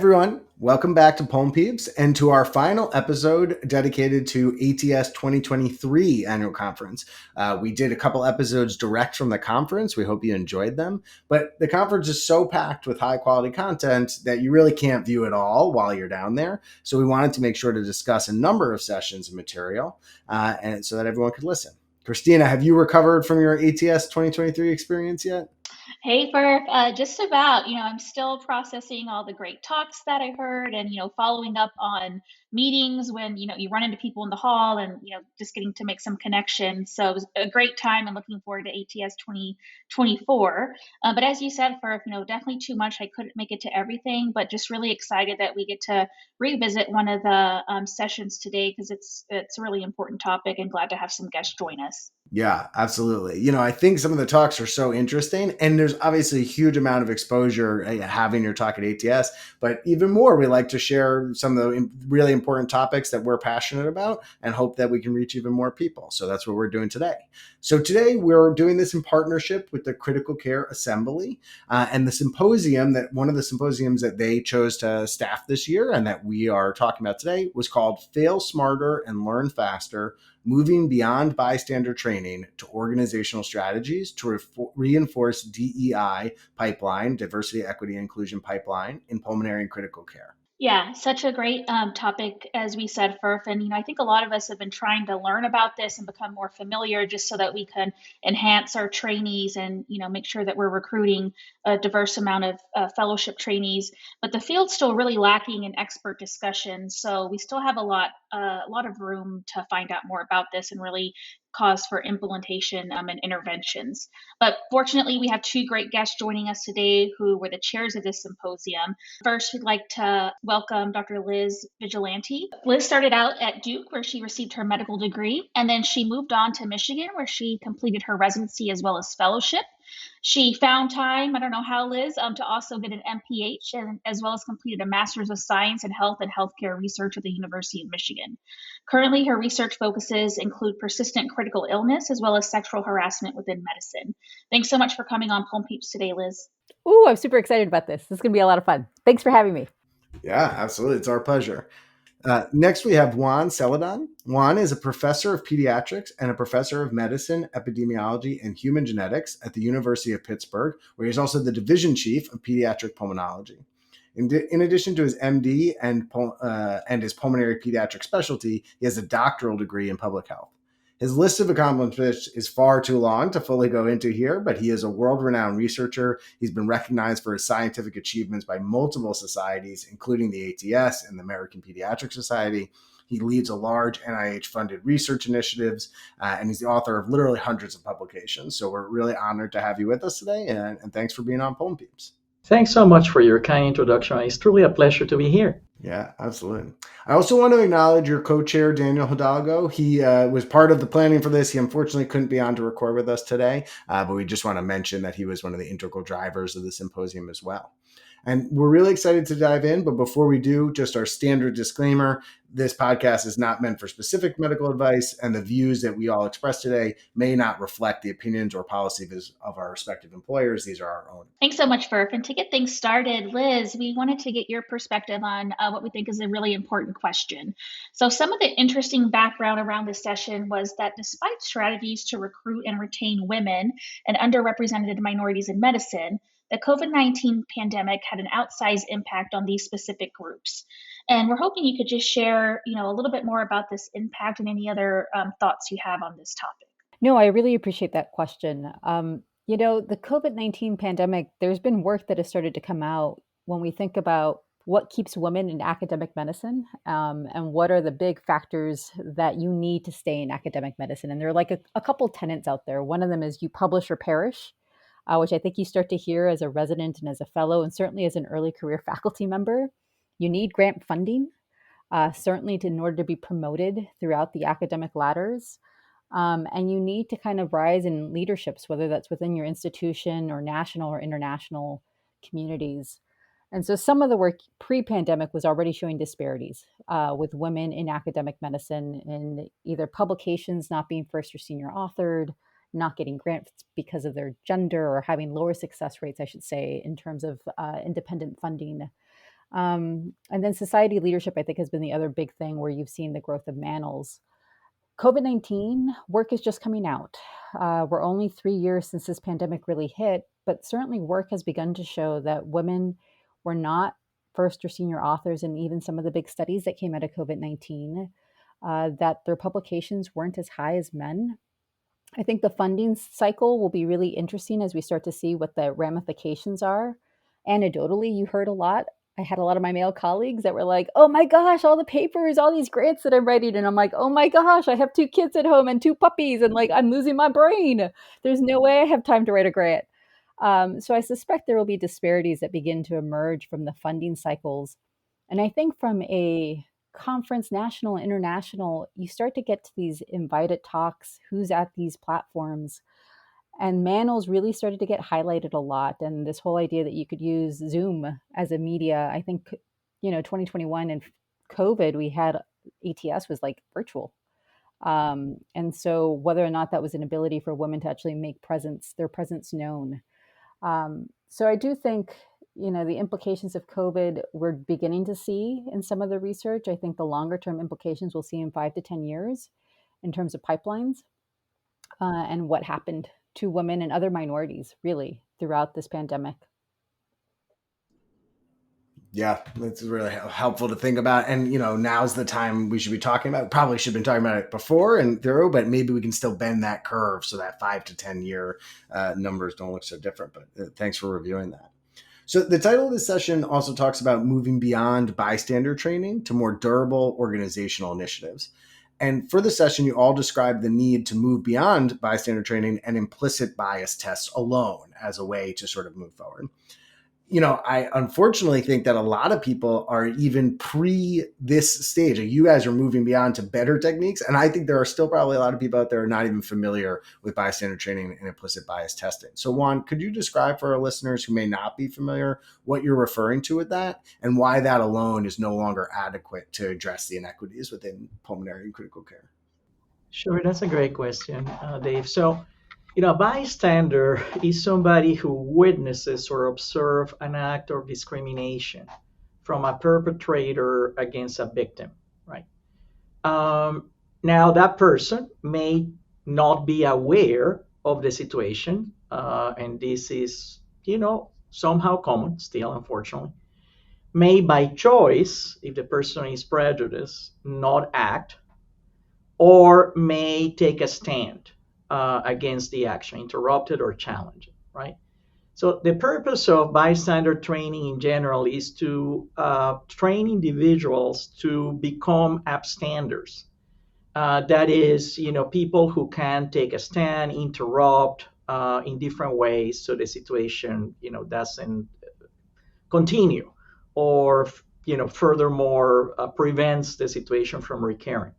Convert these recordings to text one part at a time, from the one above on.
everyone, welcome back to Pulm Peeps and to our final episode dedicated to ATS 2023 annual conference. We did a couple episodes direct from the conference. We hope you enjoyed them, but the conference is so packed with high quality content that you really can't view it all while you're down there. So we wanted to make sure to discuss a number of sessions and material and so that everyone could listen. Christina, have you recovered from your ATS 2023 experience yet? Hey, Burp, just about. I'm still processing all the great talks that I heard and, following up on meetings when, you run into people in the hall and, just getting to make some connections. So it was a great time and looking forward to ATS 2024. But as you said, Burp, definitely too much. I couldn't make it to everything, but just really excited that we get to revisit one of the sessions today because it's a really important topic and glad to have some guests join us. Yeah, absolutely. I think some of the talks are so interesting, and there's obviously a huge amount of exposure having your talk at ATS, but even more, we like to share some of the really important topics that we're passionate about and hope that we can reach even more people. So that's what we're doing today. So today we're doing this in partnership with the Critical Care Assembly and the symposium one of the symposiums that they chose to staff this year and that we are talking about today was called Fail Smarter and Learn Faster, Moving Beyond Bystander Training to Organizational Strategies to Reinforce DEI Pipeline, Diversity, Equity, and Inclusion Pipeline in Pulmonary and Critical Care. Yeah, such a great topic, as we said, Furf. And, I think a lot of us have been trying to learn about this and become more familiar just so that we can enhance our trainees and, make sure that we're recruiting a diverse amount of fellowship trainees. But the field's still really lacking in expert discussion. So we still have a lot of room to find out more about this and really cause for implementation and interventions. But fortunately, we have two great guests joining us today who were the chairs of this symposium. First, we'd like to welcome Dr. Liz Vigilante. Liz started out at Duke, where she received her medical degree, and then she moved on to Michigan, where she completed her residency as well as fellowship. She found time, I don't know how, Liz, to also get an MPH and as well as completed a Master's of Science in Health and Healthcare Research at the University of Michigan. Currently, her research focuses include persistent critical illness as well as sexual harassment within medicine. Thanks so much for coming on Pulm Peeps today, Liz. Ooh, I'm super excited about this. This is going to be a lot of fun. Thanks for having me. Yeah, absolutely. It's our pleasure. Next, we have Juan Celadon. Juan is a professor of pediatrics and a professor of medicine, epidemiology, and human genetics at the University of Pittsburgh, where he's also the division chief of pediatric pulmonology. In addition to his MD and his pulmonary pediatric specialty, he has a doctoral degree in public health. His list of accomplishments is far too long to fully go into here, but he is a world-renowned researcher. He's been recognized for his scientific achievements by multiple societies, including the ATS and the American Pediatric Society. He leads a large NIH-funded research initiatives, and he's the author of literally hundreds of publications. So we're really honored to have you with us today, and thanks for being on Pulm Peeps. Thanks so much for your kind introduction. It's truly a pleasure to be here. Yeah, absolutely. I also want to acknowledge your co-chair, Daniel Hidalgo. He was part of the planning for this. He unfortunately couldn't be on to record with us today, but we just want to mention that he was one of the integral drivers of the symposium as well. And we're really excited to dive in. But before we do, just our standard disclaimer, this podcast is not meant for specific medical advice, and the views that we all express today may not reflect the opinions or policies of our respective employers. These are our own. Thanks so much, Burp. And to get things started, Liz, we wanted to get your perspective on what we think is a really important question. So some of the interesting background around this session was that despite strategies to recruit and retain women and underrepresented minorities in medicine, the COVID-19 pandemic had an outsized impact on these specific groups. And we're hoping you could just share, a little bit more about this impact and any other thoughts you have on this topic. No, I really appreciate that question. The COVID-19 pandemic, there's been work that has started to come out when we think about what keeps women in academic medicine and what are the big factors that you need to stay in academic medicine. And there are like a couple tenets out there. One of them is you publish or perish, which I think you start to hear as a resident and as a fellow, and certainly as an early career faculty member. You need grant funding, certainly in order to be promoted throughout the academic ladders. And you need to kind of rise in leaderships, whether that's within your institution or national or international communities. And so some of the work pre-pandemic was already showing disparities with women in academic medicine in either publications not being first or senior authored, not getting grants because of their gender, or having lower success rates, I should say, in terms of independent funding. And then society leadership, I think, has been the other big thing where you've seen the growth of manels. COVID-19 work is just coming out. We're only 3 years since this pandemic really hit, but certainly work has begun to show that women were not first or senior authors in even some of the big studies that came out of COVID-19, that their publications weren't as high as men. I think the funding cycle will be really interesting as we start to see what the ramifications are. Anecdotally, you heard a lot. I had a lot of my male colleagues that were like, oh my gosh, all the papers, all these grants that I'm writing. And I'm like, oh my gosh, I have 2 kids at home and 2 puppies. And like, I'm losing my brain. There's no way I have time to write a grant. So I suspect there will be disparities that begin to emerge from the funding cycles. And I think from a conference, national, international, you start to get to these invited talks, who's at these platforms. And Manels really started to get highlighted a lot. And this whole idea that you could use Zoom as a media, I think, 2021 and COVID, we had ATS was like virtual. And so whether or not that was an ability for women to actually make their presence known. So I do think, the implications of COVID we're beginning to see in some of the research. I think the longer term implications we'll see in 5 to 10 years in terms of pipelines and what happened to women and other minorities really throughout this pandemic. Yeah, that's really helpful to think about. And, now's the time we should be talking about it. Probably should have been talking about it before and through, but maybe we can still bend that curve so that 5 to 10 year numbers don't look so different. But thanks for reviewing that. So the title of this session also talks about moving beyond bystander training to more durable organizational initiatives. And for the session, you all described the need to move beyond bystander training and implicit bias tests alone as a way to sort of move forward. I unfortunately think that a lot of people are even pre this stage. You guys are moving beyond to better techniques. And I think there are still probably a lot of people out there who are not even familiar with bystander training and implicit bias testing. So Juan, could you describe for our listeners who may not be familiar what you're referring to with that and why that alone is no longer adequate to address the inequities within pulmonary and critical care? Sure, that's a great question, Dave. So, a bystander is somebody who witnesses or observes an act of discrimination from a perpetrator against a victim, right? Now, that person may not be aware of the situation, and this is, somehow common still, unfortunately. May by choice, if the person is prejudiced, not act, or may take a stand against the action, interrupt it or challenge it, right? So the purpose of bystander training in general is to train individuals to become upstanders. That is, people who can take a stand, interrupt in different ways so the situation, doesn't continue or, furthermore prevents the situation from recurring.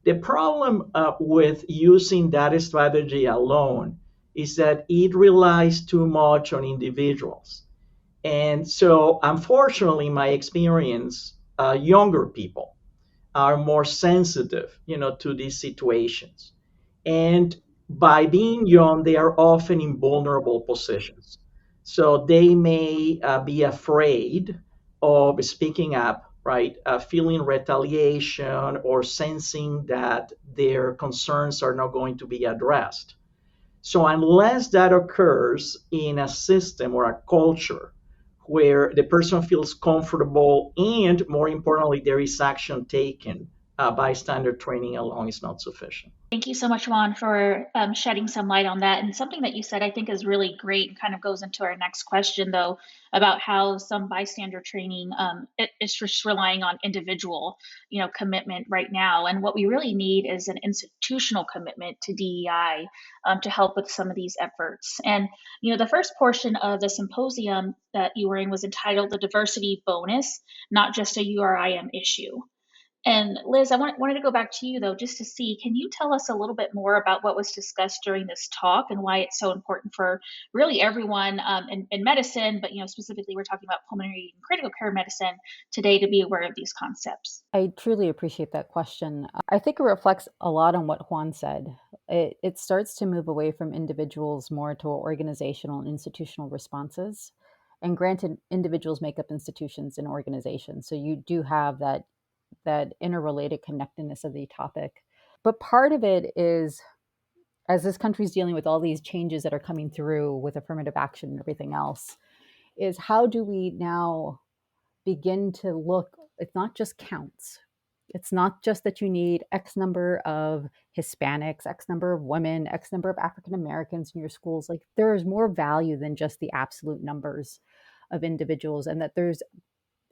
The problem with using that strategy alone is that it relies too much on individuals. And so, unfortunately, my experience, younger people are more sensitive, to these situations. And by being young, they are often in vulnerable positions. So they may be afraid of speaking up, right? Feeling retaliation or sensing that their concerns are not going to be addressed. So unless that occurs in a system or a culture where the person feels comfortable and, more importantly, there is action taken, bystander training alone is not sufficient. Thank you so much, Juan, for shedding some light on that. And something that you said I think is really great and kind of goes into our next question, though, about how some bystander training is just relying on individual, commitment right now. And what we really need is an institutional commitment to DEI to help with some of these efforts. And, the first portion of the symposium that you were in was entitled The Diversity Bonus, Not Just a URIM Issue. And Liz, I wanted to go back to you though, just to see, can you tell us a little bit more about what was discussed during this talk and why it's so important for really everyone in medicine, but specifically we're talking about pulmonary and critical care medicine today to be aware of these concepts? I truly appreciate that question. I think it reflects a lot on what Juan said. It starts to move away from individuals more to organizational and institutional responses. And granted, individuals make up institutions and organizations. So you do have that interrelated connectedness of the topic. But part of it is, as this country's dealing with all these changes that are coming through with affirmative action and everything else, is how do we now begin to look, it's not just counts. It's not just that you need X number of Hispanics, X number of women, X number of African Americans in your schools. Like, there is more value than just the absolute numbers of individuals, and that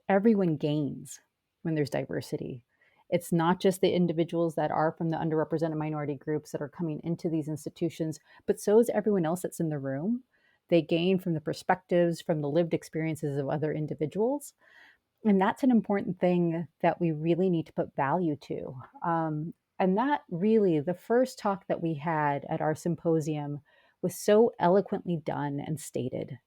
everyone gains when there's diversity. It's not just the individuals that are from the underrepresented minority groups that are coming into these institutions, but so is everyone else that's in the room. They gain from the perspectives, from the lived experiences of other individuals. And that's an important thing that we really need to put value to. And that really, the first talk that we had at our symposium was so eloquently done and stated,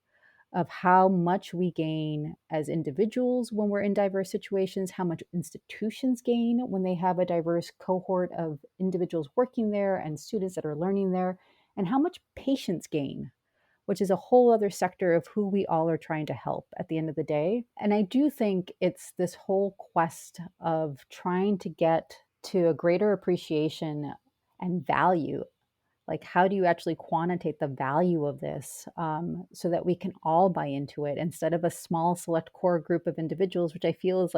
of how much we gain as individuals when we're in diverse situations, how much institutions gain when they have a diverse cohort of individuals working there and students that are learning there, and how much patients gain, which is a whole other sector of who we all are trying to help at the end of the day. And I do think it's this whole quest of trying to get to a greater appreciation and value. Like, how do you actually quantitate the value of this, so that we can all buy into it instead of a small select core group of individuals, which I feel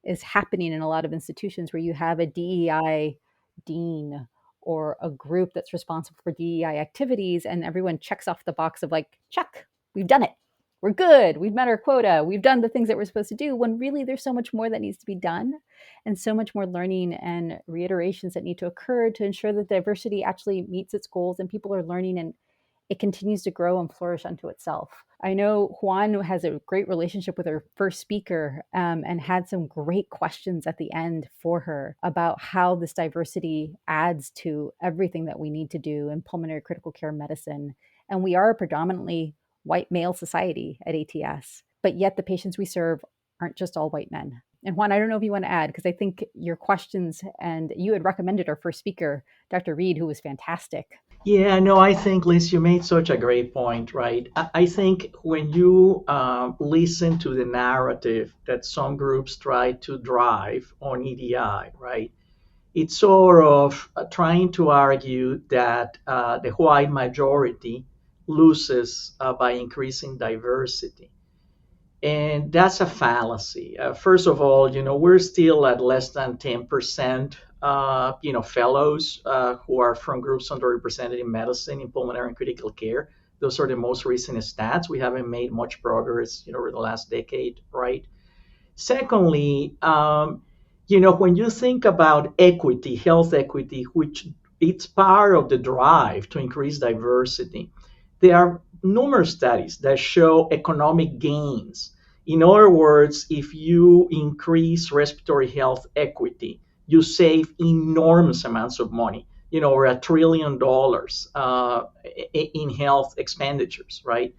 is happening in a lot of institutions, where you have a DEI dean or a group that's responsible for DEI activities, and everyone checks off the box of like, check, we've done it. We're good. We've met our quota. We've done the things that we're supposed to do, when really there's so much more that needs to be done, and so much more learning and reiterations that need to occur to ensure that diversity actually meets its goals and people are learning and it continues to grow and flourish unto itself. I know Juan has a great relationship with her first speaker, and had some great questions at the end for her about how this diversity adds to everything that we need to do in pulmonary critical care medicine. And we are a predominantly white male society at ATS, but yet the patients we serve aren't just all white men. And Juan, I don't know if you want to add, because I think your questions, and you had recommended our first speaker, Dr. Reed, who was fantastic. Yeah, no, I think, Liz, you made such a great point, right? I think when you listen to the narrative that some groups try to drive on EDI, right, it's sort of trying to argue that the white majority loses by increasing diversity. And that's a fallacy. First of all, we're still at less than 10%, fellows who are from groups underrepresented in medicine, in pulmonary and critical care. Those are the most recent stats. We haven't made much progress, over the last decade, right? Secondly, when you think about equity, health equity, which it's part of the drive to increase diversity, there are numerous studies that show economic gains. In other words, if you increase respiratory health equity, you save enormous amounts of money, over $1 trillion in health expenditures, right?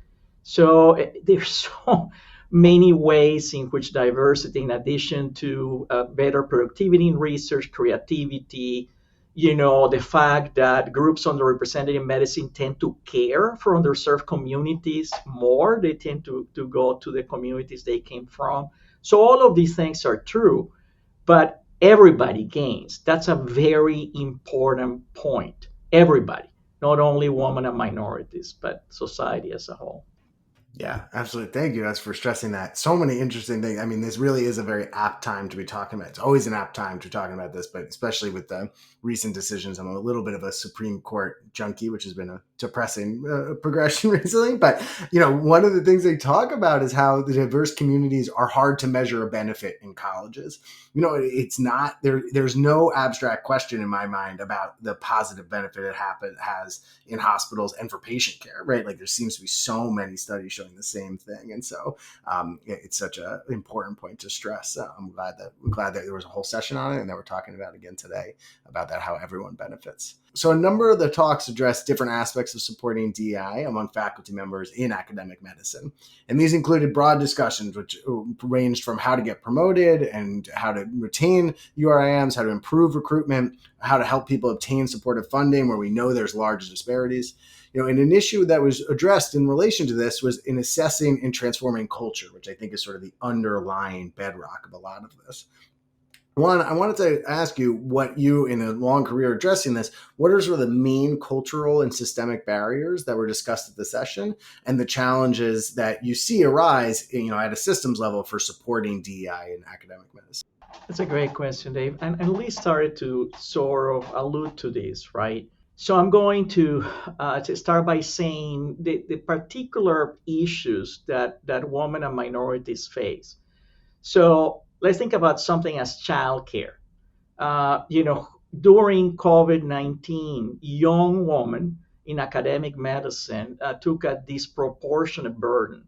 So there's so many ways in which diversity, in addition to better productivity in research, creativity, the fact that groups underrepresented in medicine tend to care for underserved communities more. They tend to go to the communities they came from. So all of these things are true, but everybody gains. That's a very important point. Everybody, not only women and minorities, but society as a whole. Yeah, absolutely. Thank you guys for stressing that. So many interesting things. I mean, this really is a very apt time to be talking about. It's always an apt time to be talking about this, but especially with the recent decisions. I'm a little bit of a Supreme Court junkie, which has been a depressing progression recently. But, one of the things they talk about is how the diverse communities are hard to measure a benefit in colleges. It's not there. There's no abstract question in my mind about the positive benefit it has in hospitals and for patient care, right? Like, there seems to be so many studies showing the same thing. And so it's such an important point to stress. I'm glad that there was a whole session on it, and that we're talking about again today about that, how everyone benefits. So a number of the talks addressed different aspects of supporting DEI among faculty members in academic medicine. And these included broad discussions, which ranged from how to get promoted and how to retain URIMs, how to improve recruitment, how to help people obtain supportive funding where we know there's large disparities. And an issue that was addressed in relation to this was in assessing and transforming culture, which I think is sort of the underlying bedrock of a lot of this. One, I wanted to ask you what you, in a long career addressing this, what are sort of the main cultural and systemic barriers that were discussed at the session and the challenges that you see arise, at a systems level for supporting DEI in academic medicine? That's a great question, Dave. And Lee started to sort of allude to this, right? So I'm going to start by saying the particular issues that women and minorities face. So let's think about something as childcare. During COVID-19, young women in academic medicine took a disproportionate burden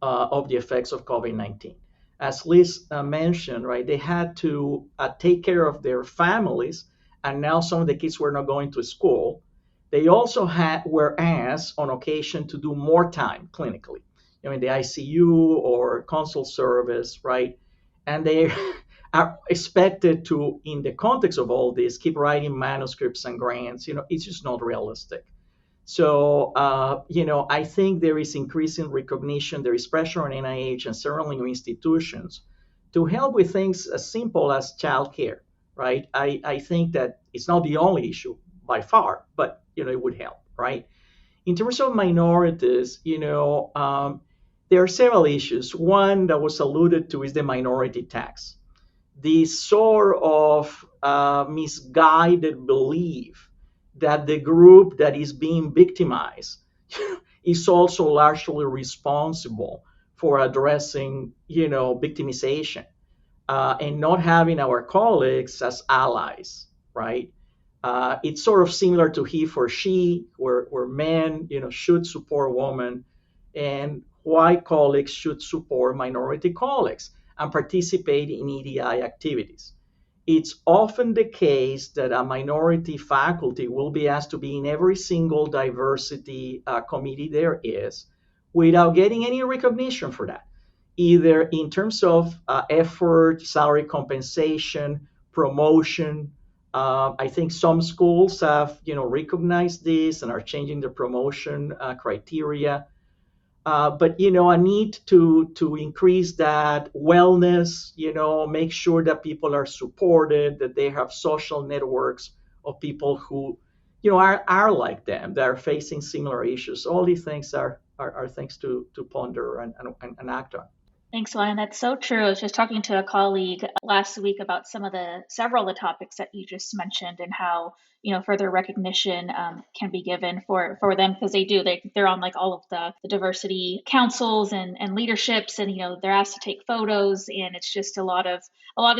of the effects of COVID-19. As Liz mentioned, right, they had to take care of their families, and now some of the kids were not going to school. They also were asked on occasion to do more time clinically, in the ICU or consult service, right? And they are expected to, in the context of all this, keep writing manuscripts and grants. It's just not realistic. So, I think there is increasing recognition. There is pressure on NIH and certainly institutions to help with things as simple as childcare, right? I think that it's not the only issue by far, but, it would help, right? In terms of minorities, there are several issues. One that was alluded to is the minority tax. This sort of misguided belief that the group that is being victimized is also largely responsible for addressing, victimization and not having our colleagues as allies, right? It's sort of similar to he for she, where men, should support women, and white colleagues should support minority colleagues and participate in EDI activities. It's often the case that a minority faculty will be asked to be in every single diversity committee there is without getting any recognition for that, either in terms of effort, salary compensation, promotion. I think some schools have, recognized this and are changing the promotion criteria. But a need to increase that wellness, make sure that people are supported, that they have social networks of people who, are like them, that are facing similar issues. All these things are things to ponder and act on. Thanks, Juan. That's so true. I was just talking to a colleague last week about several of the topics that you just mentioned and how, further recognition can be given for them, because they're on like all of the diversity councils and leaderships, and, they're asked to take photos, and it's just a lot of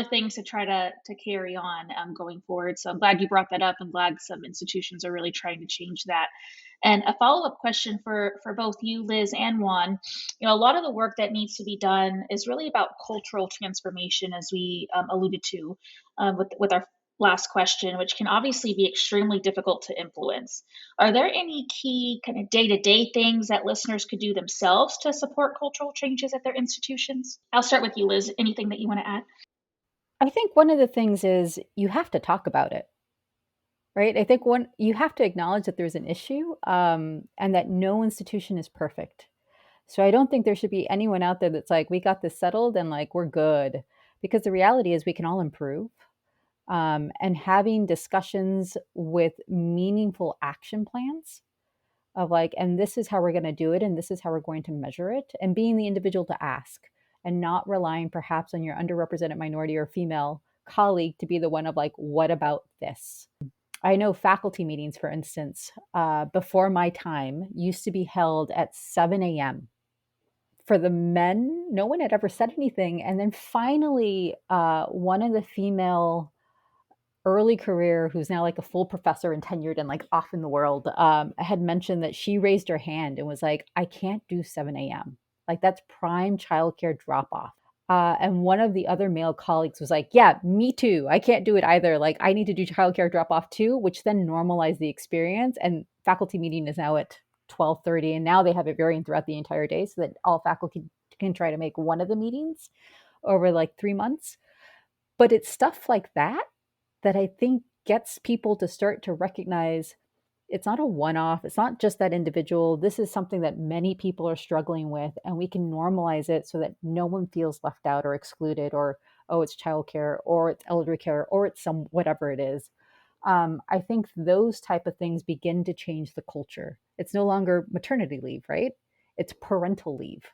things to try to carry on going forward. So I'm glad you brought that up. I'm glad some institutions are really trying to change that. And a follow-up question for both you, Liz, and Juan. A lot of the work that needs to be done is really about cultural transformation, as we alluded to with our last question, which can obviously be extremely difficult to influence. Are there any key kind of day-to-day things that listeners could do themselves to support cultural changes at their institutions? I'll start with you, Liz. Anything that you want to add? I think one of the things is you have to talk about it. Right. I think you have to acknowledge that there's an issue and that no institution is perfect. So I don't think there should be anyone out there that's like, we got this settled and like, we're good, because the reality is we can all improve. And having discussions with meaningful action plans of like, and this is how we're going to do it, and this is how we're going to measure it, and being the individual to ask and not relying perhaps on your underrepresented minority or female colleague to be the one of like, what about this? I know faculty meetings, for instance, before my time used to be held at 7 a.m. For the men, no one had ever said anything. And then finally, one of the female early career, who's now like a full professor and tenured and like off in the world, had mentioned that she raised her hand and was like, I can't do 7 a.m. Like that's prime childcare drop off. And one of the other male colleagues was like, yeah, me too. I can't do it either. Like, I need to do childcare drop off too, which then normalized the experience. And faculty meeting is now at 12:30. And now they have it varying throughout the entire day so that all faculty can try to make one of the meetings over like 3 months. But it's stuff like that that I think gets people to start to recognize it's not a one off. It's not just that individual. This is something that many people are struggling with, and we can normalize it so that no one feels left out or excluded, or, oh, it's childcare, or it's elderly care, or it's some whatever it is. I think those type of things begin to change the culture. It's no longer maternity leave, right? It's parental leave.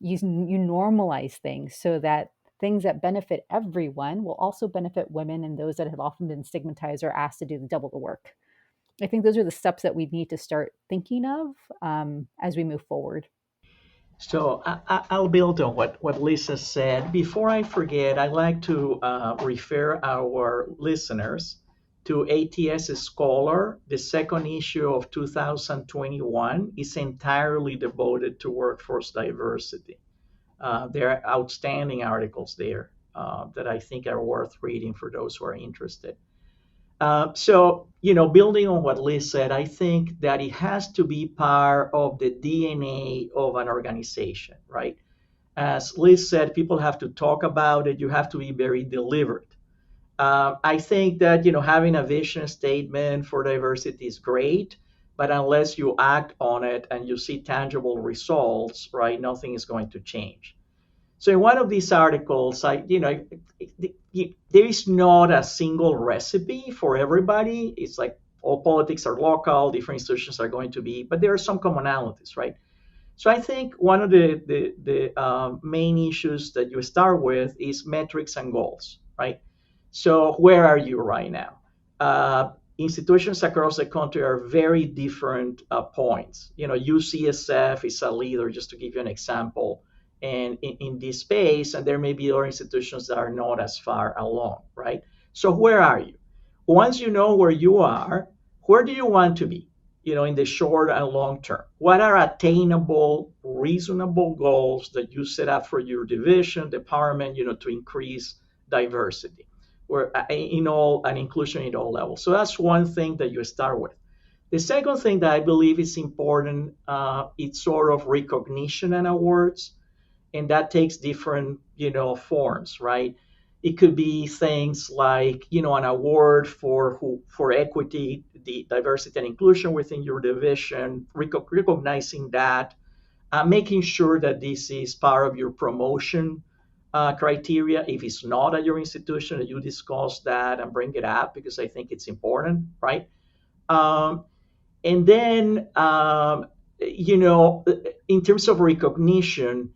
You normalize things so that things that benefit everyone will also benefit women and those that have often been stigmatized or asked to do double the work. I think those are the steps that we need to start thinking of as we move forward. So I'll build on what Lisa said. Before I forget, I'd like to refer our listeners to ATS Scholar. The second issue of 2021 is entirely devoted to workforce diversity. There are outstanding articles there that I think are worth reading for those who are interested. Building on what Liz said, I think that it has to be part of the DNA of an organization, right? As Liz said, people have to talk about it. You have to be very deliberate. I think that, having a vision statement for diversity is great, but unless you act on it and you see tangible results, right, nothing is going to change. So in one of these articles, there is not a single recipe for everybody. It's like all politics are local, different institutions are going to be, but there are some commonalities, right? So I think one of the main issues that you start with is metrics and goals, right? So where are you right now? Institutions across the country are very different points. UCSF is a leader, just to give you an example, and in this space, and there may be other institutions that are not as far along, right? So where are you? Once you know where you are, where do you want to be, in the short and long term? What are attainable, reasonable goals that you set up for your division, department, to increase diversity or in all and inclusion at all levels? So that's one thing that you start with. The second thing that I believe is important, it's sort of recognition and awards. And that takes different, forms, right? It could be things like, an award for equity, the diversity and inclusion within your division, recognizing that, making sure that this is part of your promotion criteria. If it's not at your institution, that you discuss that and bring it up because I think it's important, right? And then, in terms of recognition,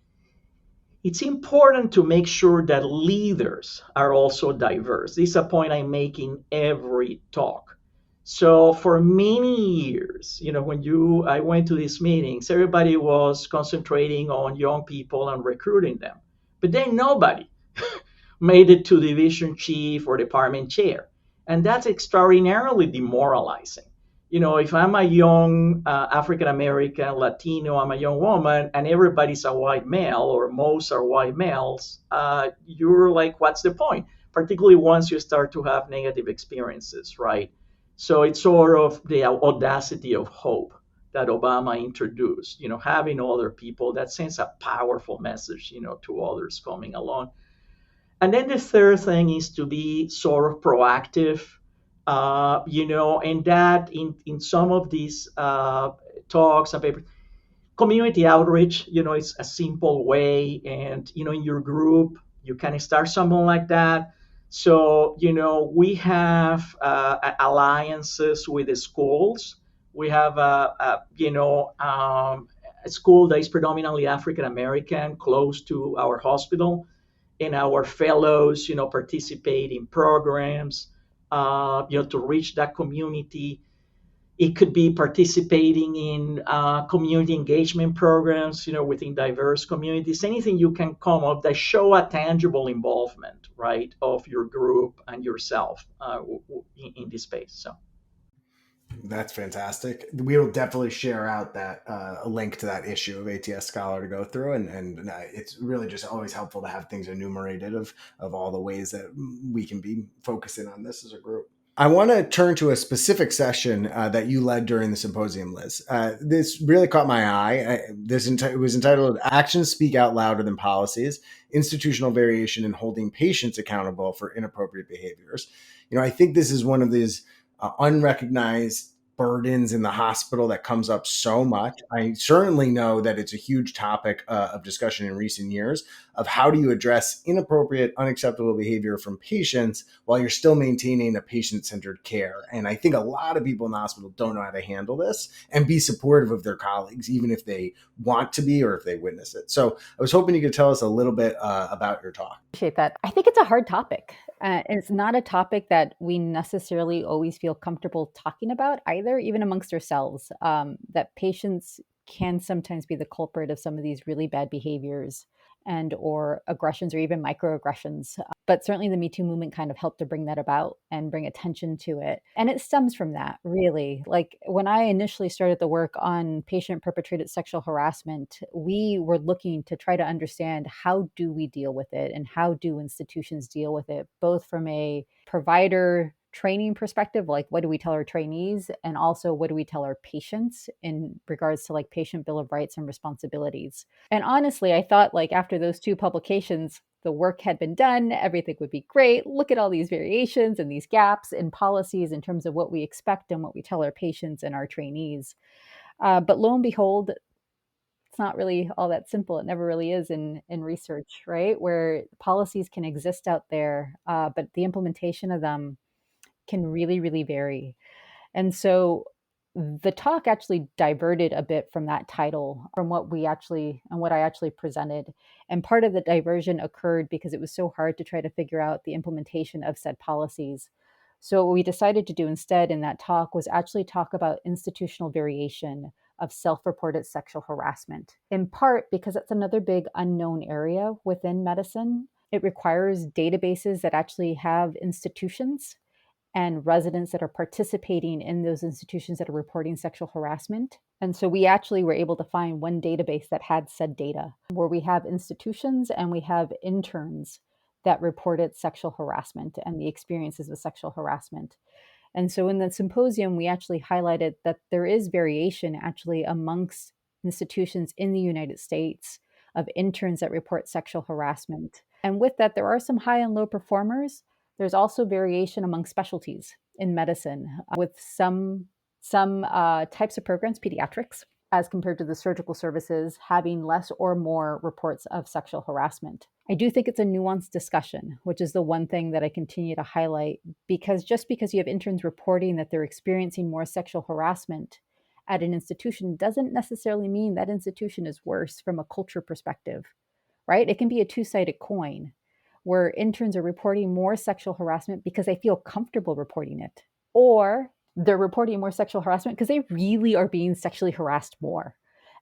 it's important to make sure that leaders are also diverse. This is a point I make in every talk. So for many years, when I went to these meetings, everybody was concentrating on young people and recruiting them. But then nobody made it to division chief or department chair. And that's extraordinarily demoralizing. If I'm a young African American, Latino, I'm a young woman, and everybody's a white male, or most are white males, you're like, what's the point? Particularly once you start to have negative experiences, right? So it's sort of the audacity of hope that Obama introduced, having other people, that sends a powerful message, to others coming along. And then the third thing is to be sort of proactive. And that in some of these talks and papers, community outreach, it's a simple way. And, in your group, you can start something like that. So, we have alliances with the schools. We have a school that is predominantly African American close to our hospital. And our fellows, participate in programs. To reach that community. It could be participating in community engagement programs, within diverse communities, anything you can come up that show a tangible involvement, right, of your group and yourself in this space. So. That's fantastic. We will definitely share out that a link to that issue of ATS Scholar to go through, and it's really just always helpful to have things enumerated of all the ways that we can be focusing on this as a group. I want to turn to a specific session that you led during the symposium, Liz. This really caught my eye. It was entitled "Actions Speak Out Louder Than Policies: Institutional Variation in Holding Patients Accountable for Inappropriate Behaviors." I think this is one of these unrecognized burdens in the hospital that comes up so much. I certainly know that it's a huge topic of discussion in recent years of how do you address inappropriate, unacceptable behavior from patients while you're still maintaining a patient-centered care. And I think a lot of people in the hospital don't know how to handle this and be supportive of their colleagues, even if they want to be or if they witness it. So I was hoping you could tell us a little bit about your talk. Appreciate that. I think it's a hard topic. It's not a topic that we necessarily always feel comfortable talking about either, even amongst ourselves, that patients can sometimes be the culprit of some of these really bad behaviors and or aggressions or even microaggressions. But certainly the Me Too movement kind of helped to bring that about and bring attention to it. And it stems from that, really. Like when I initially started the work on patient perpetrated sexual harassment, we were looking to try to understand how do we deal with it and how do institutions deal with it, both from a provider training perspective, like what do we tell our trainees, and also what do we tell our patients in regards to like patient bill of rights and responsibilities. And honestly, I thought like after those two publications, the work had been done, everything would be great. Look at all these variations and these gaps in policies in terms of what we expect and what we tell our patients and our trainees. But lo and behold, it's not really all that simple. It never really is in research, right? Where policies can exist out there, but the implementation of them can really, really vary. And so the talk actually diverted a bit from that title, from what I actually presented. And part of the diversion occurred because it was so hard to try to figure out the implementation of said policies. So what we decided to do instead in that talk was actually talk about institutional variation of self-reported sexual harassment, in part because it's another big unknown area within medicine. It requires databases that actually have institutions and residents that are participating in those institutions that are reporting sexual harassment. And so we actually were able to find one database that had said data, where we have institutions and we have interns that reported sexual harassment and the experiences with sexual harassment. And so in the symposium, we actually highlighted that there is variation actually amongst institutions in the United States of interns that report sexual harassment. And with that, there are some high and low performers. There's also variation among specialties in medicine, with some types of programs, pediatrics, as compared to the surgical services, having less or more reports of sexual harassment. I do think it's a nuanced discussion, which is the one thing that I continue to highlight, because just because you have interns reporting that they're experiencing more sexual harassment at an institution doesn't necessarily mean that institution is worse from a culture perspective, right? It can be a two-sided coin where interns are reporting more sexual harassment because they feel comfortable reporting it, or they're reporting more sexual harassment because they really are being sexually harassed more.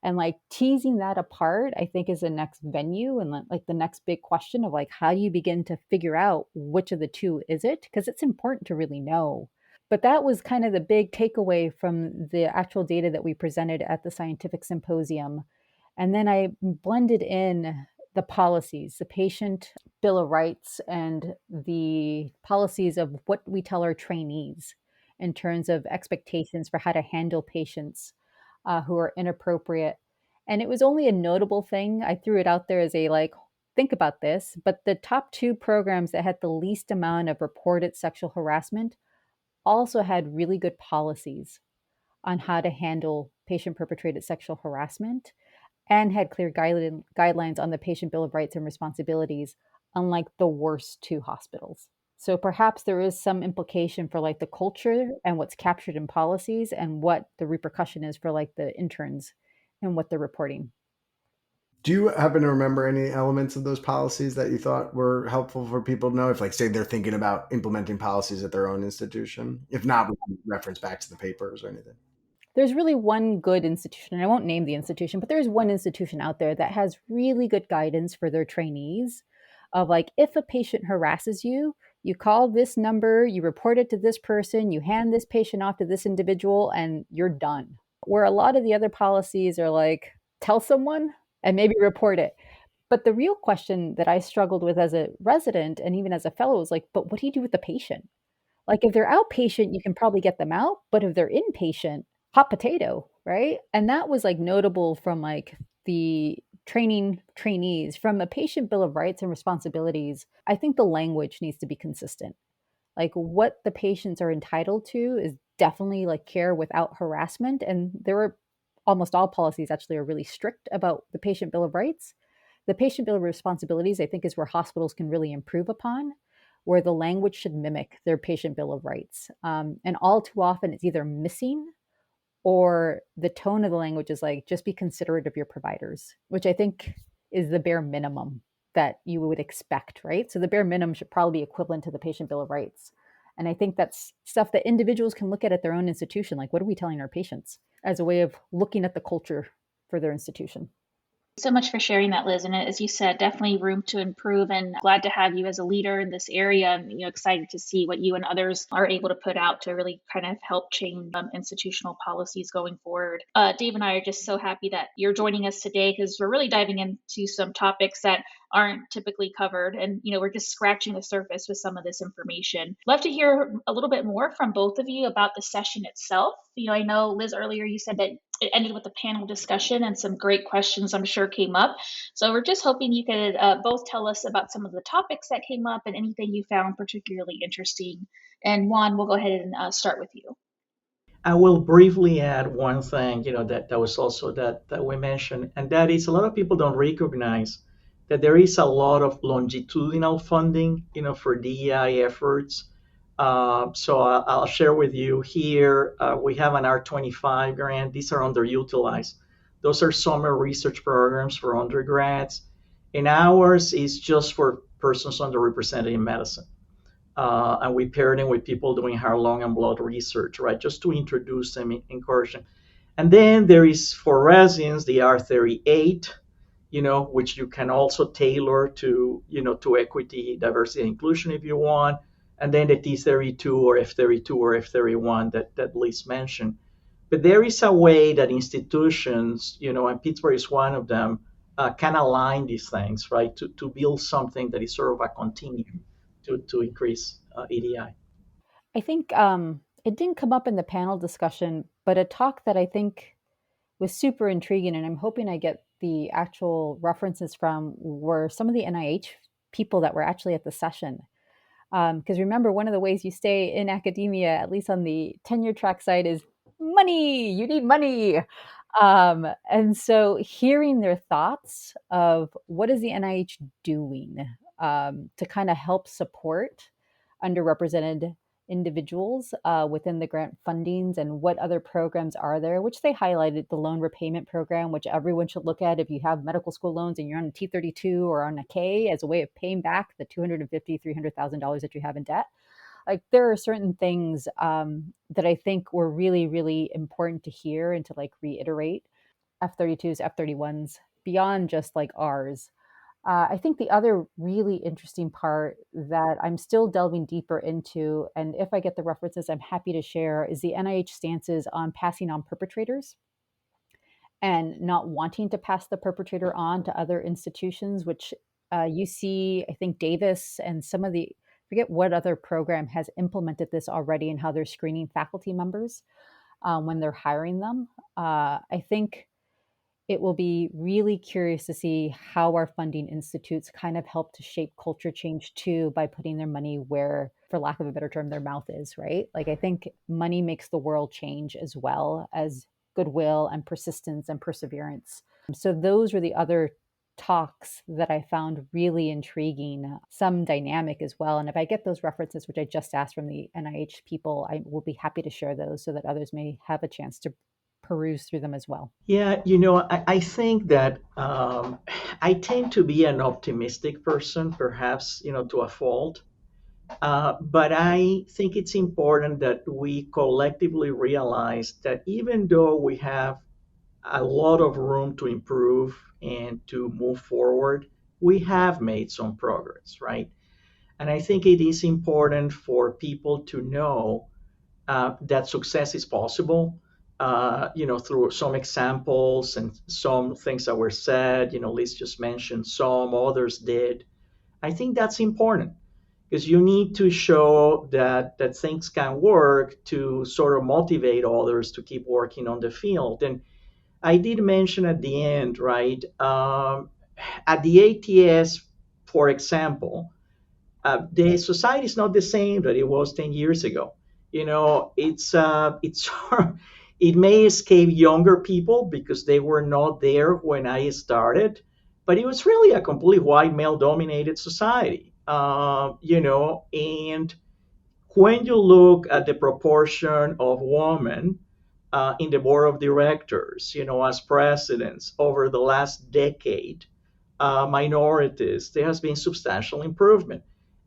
And like teasing that apart, I think is the next venue and like the next big question of like, how do you begin to figure out which of the two is it? Because it's important to really know. But that was kind of the big takeaway from the actual data that we presented at the scientific symposium. And then I blended in the policies, the patient bill of rights, and the policies of what we tell our trainees in terms of expectations for how to handle patients who are inappropriate. And it was only a notable thing. I threw it out there as a like, think about this. But the top two programs that had the least amount of reported sexual harassment also had really good policies on how to handle patient perpetrated sexual harassment and had clear guidelines on the patient bill of rights and responsibilities, unlike the worst two hospitals. So perhaps there is some implication for like the culture and what's captured in policies and what the repercussion is for like the interns and what they're reporting. Do you happen to remember any elements of those policies that you thought were helpful for people to know? If, like, say, they're thinking about implementing policies at their own institution. If not, we can reference back to the papers or anything. There's really one good institution, and I won't name the institution, but there's one institution out there that has really good guidance for their trainees of like, if a patient harasses you, You call this number, you report it to this person, you hand this patient off to this individual, and you're done. Where a lot of the other policies are like, tell someone and maybe report it. But the real question that I struggled with as a resident and even as a fellow was like, but what do you do with the patient? Like if they're outpatient, you can probably get them out, but if they're inpatient, hot potato, right? And that was like notable from like the trainees from the patient bill of rights and responsibilities. I think the language needs to be consistent. Like what the patients are entitled to is definitely like care without harassment. And there are almost all policies actually are really strict about the patient bill of rights. The patient bill of responsibilities, I think, is where hospitals can really improve upon, where the language should mimic their patient bill of rights. And all too often it's either missing or the tone of the language is like, just be considerate of your providers, which I think is the bare minimum that you would expect, right? So the bare minimum should probably be equivalent to the patient bill of rights. And I think that's stuff that individuals can look at their own institution. Like, what are we telling our patients as a way of looking at the culture for their institution? So much for sharing that, Liz. And as you said, definitely room to improve, and glad to have you as a leader in this area. And excited to see what you and others are able to put out to really kind of help change institutional policies going forward. Dave and I are just so happy that you're joining us today, because we're really diving into some topics that aren't typically covered. And, we're just scratching the surface with some of this information. Love to hear a little bit more from both of you about the session itself. I know, Liz, earlier you said that it ended with a panel discussion and some great questions I'm sure came up. So we're just hoping you could both tell us about some of the topics that came up and anything you found particularly interesting. And Juan, we'll go ahead and start with you. I will briefly add one thing, that was also that we mentioned, and that is a lot of people don't recognize that there is a lot of longitudinal funding, for DEI efforts. So I'll share with you here. We have an R25 grant. These are underutilized. Those are summer research programs for undergrads, and ours is just for persons underrepresented in medicine. And we pair them with people doing heart, lung, and blood research, right? Just to introduce them, encourage them. And then there is for residents the R38, which you can also tailor to, to equity, diversity, and inclusion if you want. And then the T32 or F32 or F31 that Liz mentioned. But there is a way that institutions, and Pittsburgh is one of them, can align these things, right? To build something that is sort of a continuum to increase EDI. I think it didn't come up in the panel discussion, but a talk that I think was super intriguing, and I'm hoping I get the actual references from, were some of the NIH people that were actually at the session. Because remember, one of the ways you stay in academia, at least on the tenure track side, is money. You need money. And so hearing their thoughts of what is the NIH doing to kind of help support underrepresented individuals within the grant fundings, and what other programs are there, which they highlighted the loan repayment program, which everyone should look at if you have medical school loans and you're on a T32 or on a K, as a way of paying back the $250,000, $300,000 that you have in debt. Like, there are certain things that I think were really, really important to hear and to like reiterate. F32s, F31s, beyond just like ours. I think the other really interesting part that I'm still delving deeper into, and if I get the references, I'm happy to share, is the NIH stances on passing on perpetrators and not wanting to pass the perpetrator on to other institutions, which you see, I think Davis and some of the, forget what other program has implemented this already and how they're screening faculty members when they're hiring them. I think it will be really curious to see how our funding institutes kind of help to shape culture change too, by putting their money where, for lack of a better term, their mouth is, right? Like, I think money makes the world change as well as goodwill and persistence and perseverance. So those were the other talks that I found really intriguing, some dynamic as well. And if I get those references, which I just asked from the NIH people, I will be happy to share those so that others may have a chance to peruse through them as well. Yeah, I think that I tend to be an optimistic person, perhaps, to a fault. But I think it's important that we collectively realize that even though we have a lot of room to improve and to move forward, we have made some progress, right? And I think it is important for people to know that success is possible, through some examples and some things that were said. Liz just mentioned some, others did. I think that's important because you need to show that things can work to sort of motivate others to keep working on the field. And I did mention at the end, right? At the ATS, for example, the society is not the same that it was 10 years ago. It's it may escape younger people because they were not there when I started, but it was really a completely white male dominated society. And when you look at the proportion of women in the board of directors, as presidents over the last decade, minorities, there has been substantial improvement.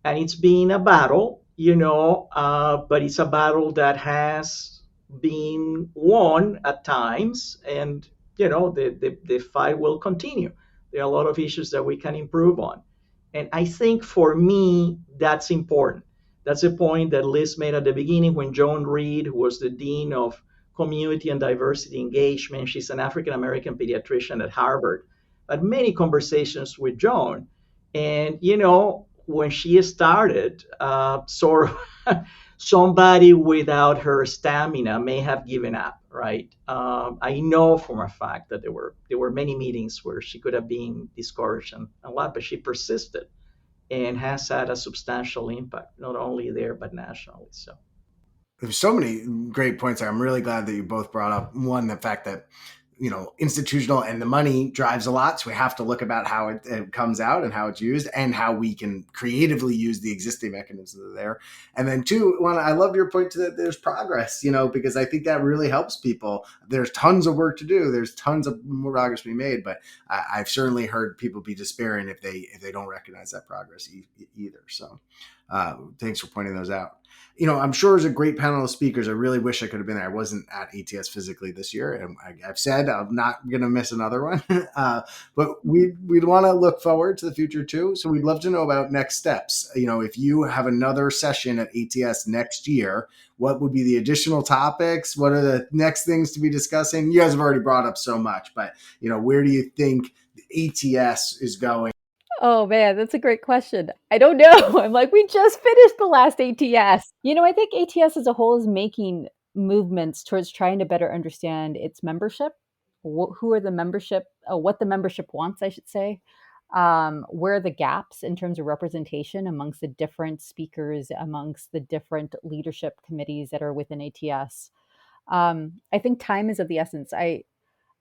And it's been a battle, but it's a battle that has been won at times. And, the fight will continue. There are a lot of issues that we can improve on. And I think for me, that's important. That's a point that Liz made at the beginning when Joan Reed, who was the Dean of Community and Diversity Engagement, she's an African American pediatrician at Harvard, had many conversations with Joan. And, when she started, sort of somebody without her stamina may have given up, right? I know from a fact that there were many meetings where she could have been discouraged and a lot, but she persisted and has had a substantial impact, not only there, but nationally. So there's so many great points there. I'm really glad that you both brought up one, the fact that institutional and the money drives a lot. So we have to look about how it comes out and how it's used and how we can creatively use the existing mechanisms that are there. And then two, one, I love your point that there's progress, because I think that really helps people. There's tons of work to do. There's tons of progress to be made, but I've certainly heard people be despairing if they don't recognize that progress either. So thanks for pointing those out. I'm sure there's a great panel of speakers. I really wish I could have been there. I wasn't at ATS physically this year, and I've said I'm not going to miss another one. But we'd want to look forward to the future too. So we'd love to know about next steps. If you have another session at ATS next year, what would be the additional topics? What are the next things to be discussing? You guys have already brought up so much, but where do you think the ATS is going? Oh man, that's a great question. I don't know. I'm like, we just finished the last ATS. I think ATS as a whole is making movements towards trying to better understand its membership, who are the membership, what the membership wants, I should say. Where are the gaps in terms of representation amongst the different speakers, amongst the different leadership committees that are within ATS. I think time is of the essence. I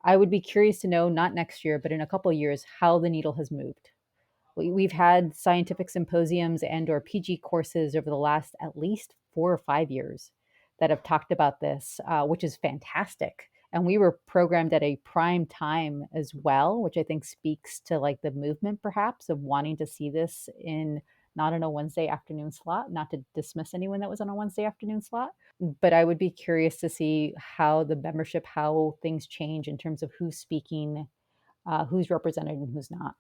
would be curious to know, not next year, but in a couple of years, how the needle has moved. We've had scientific symposiums and or PG courses over the last at least 4 or 5 years that have talked about this, which is fantastic. And we were programmed at a prime time as well, which I think speaks to like the movement perhaps of wanting to see this in not on a Wednesday afternoon slot, not to dismiss anyone that was on a Wednesday afternoon slot. But I would be curious to see how the membership, how things change in terms of who's speaking, who's represented and who's not.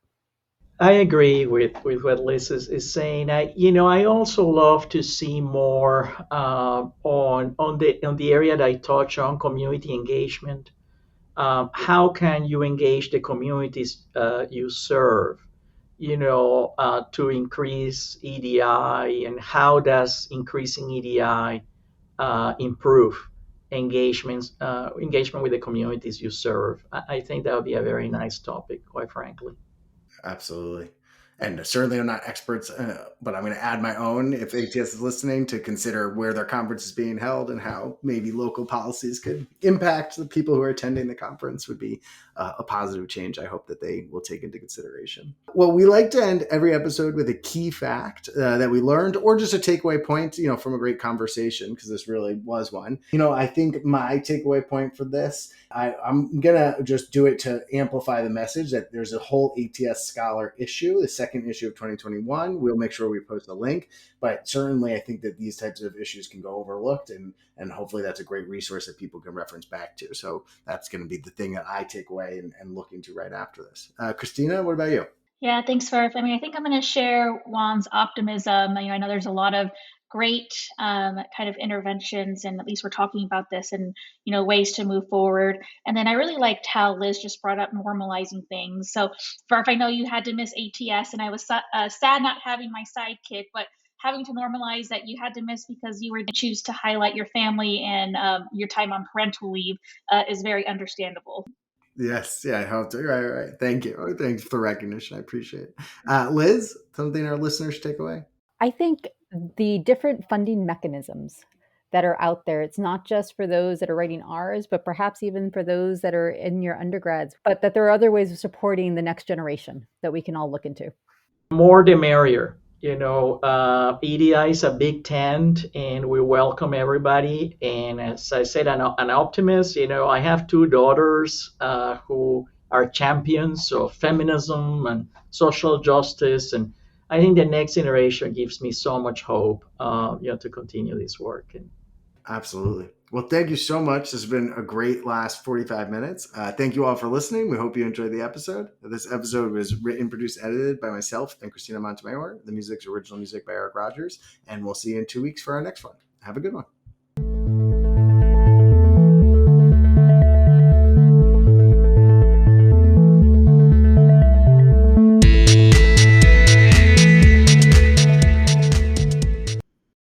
I agree with what Liz is saying. I also love to see more on the area that I touch on, community engagement. How can you engage the communities you serve, to increase EDI, and how does increasing EDI improve engagement with the communities you serve? I think that would be a very nice topic, quite frankly. Absolutely. And certainly I'm not experts, but I'm going to add my own, if ATS is listening, to consider where their conference is being held and how maybe local policies could impact the people who are attending the conference would be a positive change. I hope that they will take into consideration. Well, we like to end every episode with a key fact that we learned or just a takeaway point, from a great conversation, because this really was one. I think my takeaway point for this, I'm going to just do it to amplify the message that there's a whole ATS Scholar issue, the second issue of 2021. We'll make sure we post a link, but certainly I think that these types of issues can go overlooked, and hopefully that's a great resource that people can reference back to. So that's going to be the thing that I take away and look into right after this. Christina, what about you? Yeah, thanks for. I mean, I think I'm going to share Juan's optimism. I know there's a lot of great kind of interventions, and at least we're talking about this and ways to move forward. And then I really liked how Liz just brought up normalizing things. So, Farf, I know you had to miss ATS, and I was sad not having my sidekick, but having to normalize that you had to miss because you were to choose to highlight your family and your time on parental leave is very understandable. Yes, yeah, I hope to. Right. Thank you. Thanks for the recognition. I appreciate it. Liz, something our listeners should take away? I think the different funding mechanisms that are out there, it's not just for those that are writing ours, but perhaps even for those that are in your undergrads, but that there are other ways of supporting the next generation that we can all look into. More the merrier. EDI is a big tent and we welcome everybody. And as I said, an optimist. I have two daughters who are champions of feminism and social justice. And I think the next generation gives me so much hope, to continue this work. Absolutely. Well, thank you so much. This has been a great last 45 minutes. Thank you all for listening. We hope you enjoyed the episode. This episode was written, produced, edited by myself and Christina Montemayor. The music's original music by Eric Rogers. And we'll see you in 2 weeks for our next one. Have a good one.